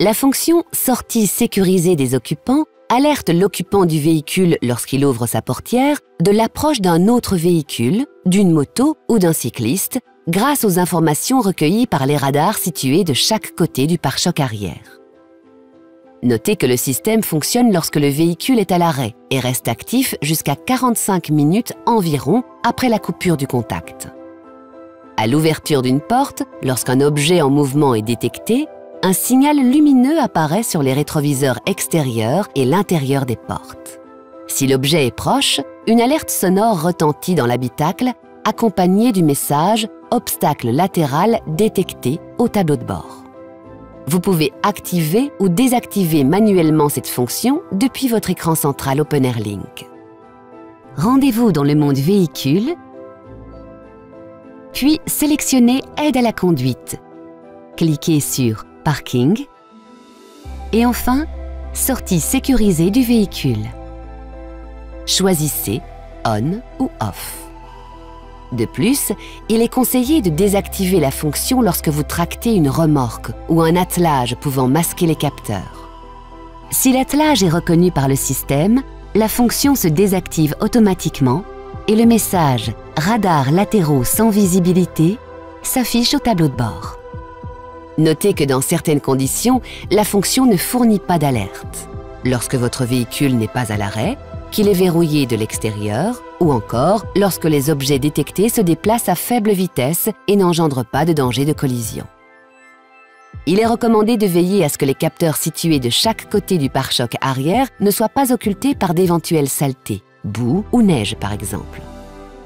La fonction « Sortie sécurisée des occupants » alerte l'occupant du véhicule lorsqu'il ouvre sa portière de l'approche d'un autre véhicule, d'une moto ou d'un cycliste, grâce aux informations recueillies par les radars situés de chaque côté du pare-choc arrière. Notez que le système fonctionne lorsque le véhicule est à l'arrêt et reste actif jusqu'à 45 minutes environ après la coupure du contact. À l'ouverture d'une porte, lorsqu'un objet en mouvement est détecté, un signal lumineux apparaît sur les rétroviseurs extérieurs et l'intérieur des portes. Si l'objet est proche, une alerte sonore retentit dans l'habitacle, accompagnée du message « Obstacle latéral détecté » au tableau de bord. Vous pouvez activer ou désactiver manuellement cette fonction depuis votre écran central OpenAirLink. Rendez-vous dans le monde véhicule, puis sélectionnez « Aide à la conduite ». Cliquez sur « Parking » et enfin « Sortie sécurisée du véhicule ». Choisissez « On » ou « Off ». De plus, il est conseillé de désactiver la fonction lorsque vous tractez une remorque ou un attelage pouvant masquer les capteurs. Si l'attelage est reconnu par le système, la fonction se désactive automatiquement et le message « Radars latéraux sans visibilité » s'affiche au tableau de bord. Notez que dans certaines conditions, la fonction ne fournit pas d'alerte. Lorsque votre véhicule n'est pas à l'arrêt, qu'il est verrouillé de l'extérieur, ou encore lorsque les objets détectés se déplacent à faible vitesse et n'engendrent pas de danger de collision. Il est recommandé de veiller à ce que les capteurs situés de chaque côté du pare-choc arrière ne soient pas occultés par d'éventuelles saletés, boue ou neige par exemple.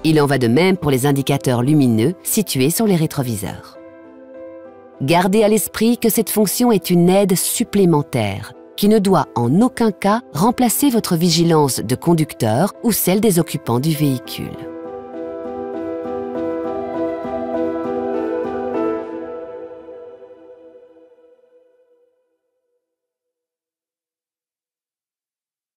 Il en va de même pour les indicateurs lumineux situés sur les rétroviseurs. Gardez à l'esprit que cette fonction est une aide supplémentaire qui ne doit en aucun cas remplacer votre vigilance de conducteur ou celle des occupants du véhicule.